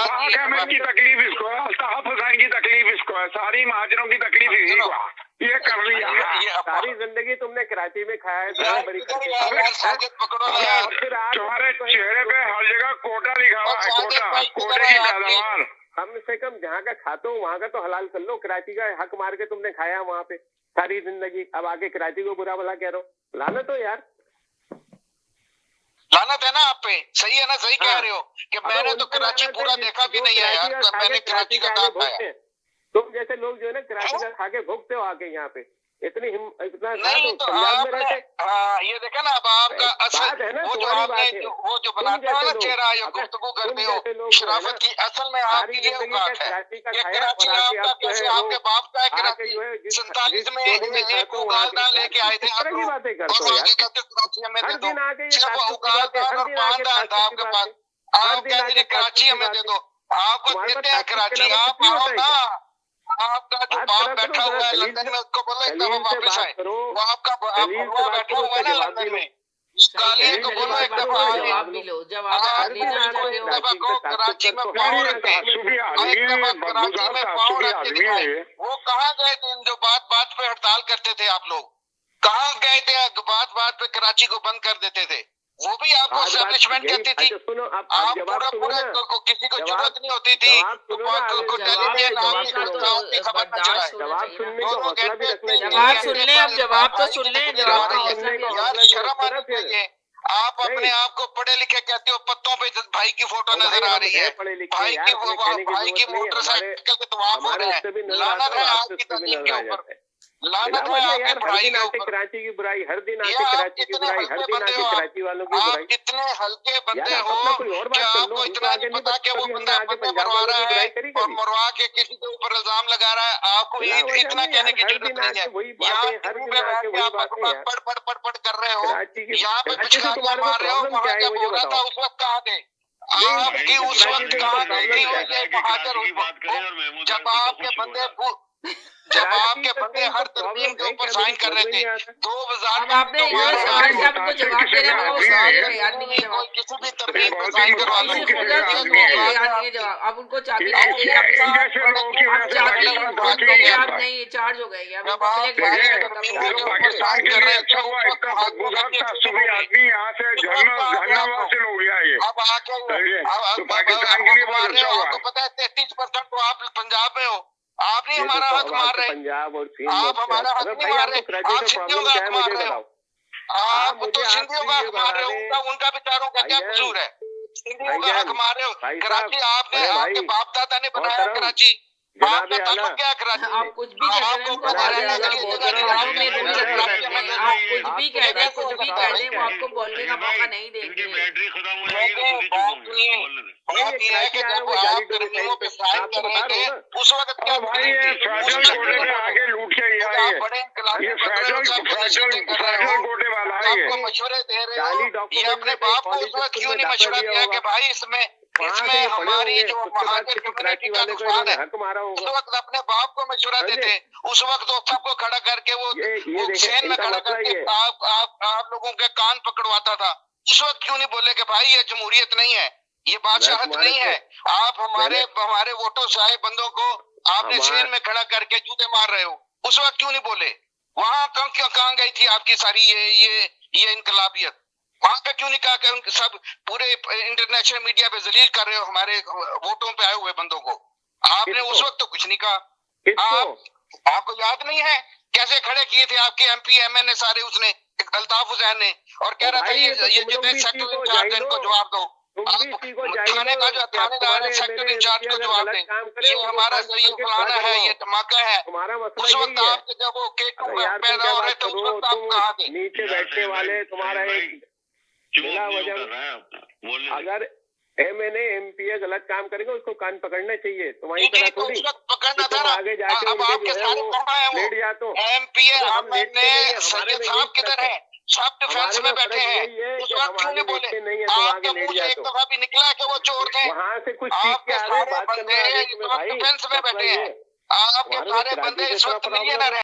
पाक अहमद की तकलीफ इसको है, अल्ताफ हुसैन की तकलीफ इसको है, सारी महाजरों की तकलीफ इसी को। ये कर लिया सारी जिंदगी तुमने कराची में खाया है, तुम्हारे चेहरे पे हर जगह कोटा लिखा हुआ है, कोटा, कोटे की पैदावार। कम से कम जहाँ का खाते हो वहाँ का तो हलाल कर लो। कराची का हक मार के तुमने खाया वहाँ पे सारी जिंदगी, अब आके कराची को बुरा भला कह रहे हो। लानत हो यार, लानत है ना आप पे। सही है ना, सही कह रहे हो कि मैंने तो कराची पूरा देखा भी नहीं है यार, मैंने कराची का काम खाया। तुम जैसे लोग जो है ना कराची का खा के भोगते हो आके यहाँ पे, इतना नहीं तो आपने ये देखा ना। अब आपका असल वो जो आपने वो जो बनाते हो ना चेहरा, जो गुफ्तगू करते हो शराफत की, असल में आपकी ये औकात है। ये कराची आपका कैसे आपके बाप का है कराची, 47 में एक उगालदान लेके आए थे आप लोग, और आगे कहते कराची हमें दे दो। सिर्फ उगालदान और पानदान था आपके पास, आप कहते हैं कराची हमें दे दो। आपको देते हैं कराची, आप आओ ना। आपका जो बाप बैठा हुआ है लंदन में, उसको बोलो एक दफा वापस आए। वो आपका बैठा हुआ है ना लंदन में, कालिए को बोलो एक दफा कराची में पाँव रखे, कराची में पाँव रख के दिखाए। वो कहाँ गए थे जो बात बात पे हड़ताल करते थे आप लोग? कहाँ गए थे बात बात पे कराची को बंद कर देते थे? वो भी आपको एस्टेब्लिशमेंट कहती थी। आप पूरा किसी को जरूरत नहीं होती थी टेलीविजन खबर न चलाए। जवाब सुन ले, अब जवाब तो सुन ले। यार शर्म आनी चाहिए। आप अपने आप को पढ़े लिखे कहते हो, पत्तों पे भाई की फोटो नजर आ रही है, भाई की मोटरसाइकिल के तवाफ हो रहे हैं। लानत है आपकी तस्वीर के ऊपर, लानत है आपकी पढ़ाई के ऊपर। कराची की बुराई हर दिन आके, कराची की बुराई हर दिन आके, कराची वालों की बुराई। आप इतने हल्के बंदे हो कि आपको इतना नहीं पता कि वो बंदा बंदे मरवा रहा है और मरवा के किसी के ऊपर इल्जाम लगा रहा है। आपको इतना कहने की जरूरत नहीं है। यहाँ पढ़ कर रहे हो, यहाँ पे पिछला मार रहे हो, वहाँ जब हो रहा था उस वक्त कहाँ थे? आपकी उस वक्त कहाँ थी? जब आपके बंदे जब आपके बंदे हर तरमीम के ऊपर साइन कर रहे थे, 2000 आपने उनको जवाब दे रहे हैं, वो सवाल का याद नहीं है जवाब। किसी भी तरमीम पर साइन करवा लो। अब उनको चाबी आप नहीं चार्ज हो गए, अब आपको पता है 33% तो आप पंजाब में हो। आप नहीं हमारा हक मार रहे, आप हमारा हक नहीं मार रहे, आप सिंधियों का हक मार रहे हो। आप तो सिंधियों का हक मार रहे हो, उनका बेचारों का क्या कसूर है? सिंधियों का हक मार रहे हो। कराची आपने, आपके बाप दादा ने बनाया कराची, आपका ताल्लुक क्या कराची? आप कुछ भी कह रहे हैं, आप कुछ भी कह रहे हैं, कुछ भी कह रहे हैं, वो आपको बोलने का मौका नहीं देंगे। उस वक्त क्या आपको मशवरे दे रहे हो, ये अपने बाप को उस वक्त क्यों नहीं मशवरा दिया कि भाई इसमें हमारी जो महाजर कम्युनिटी का नुकसान है? उस वक्त अपने बाप को मशवरा देते, उस वक्त वो सबको खड़ा करके वो सेन में खड़ा करके आप लोगों के कान पकड़वाता था। उस वक्त क्यों नहीं बोले कि भाई ये जमहूरियत नहीं है, ये बादशाहत नहीं है? आप हमारे वोटों से आए बंदों को आपने सेन में खड़ा करके जूते मार रहे हो। उस वक्त क्यों नहीं बोले? वहां कहाँ गई थी आपकी सारी ये इनकलाबियत? वहां पे क्यों नहीं कहा कि सब पूरे इंटरनेशनल मीडिया पे जलील कर रहे हो हमारे वोटों पे आए हुए बंदों को? आपने उस वक्त तो कुछ नहीं कहा। आपको याद नहीं है कैसे खड़े किए थे आपके एमपी एमएनए सारे? उसने अल्ताफ हुसैन ने, और कह रहा था ये जितने सेक्टर इंचार्ज इनको जवाब दो। थाने का जो थानेदार है सेक्टर इंचार्ज को जवाब दें, ये हमारा सही फलाना है, ये धमाका है। उस वक्त आपके जब वो केटू पैदा हो रहे थे उस वक्त आप कहाँ थे? नीचे बैठने वाले तुम्हारा एक अगर एमएनए एमपीए गलत काम करेंगे उसको कान पकड़ना चाहिए। तुम्हारी तरह थोड़ी पकड़ना था ना। आगे जाके अब आपके सारे कहाँ है वो एमपीए? एमएनए सैयद साहब किधर है? सब डिफेंस में बैठे हैं, उस वक्त क्यों नहीं बोले? आपके मुंह से एक दफा भी निकला कि वो चोर थे? वहाँ से कुछ आपके सारे बंदे इस वक्त डिफेंस में बैठे हैं, आपके सारे बंदे इस वक्त मिलियनर हैं।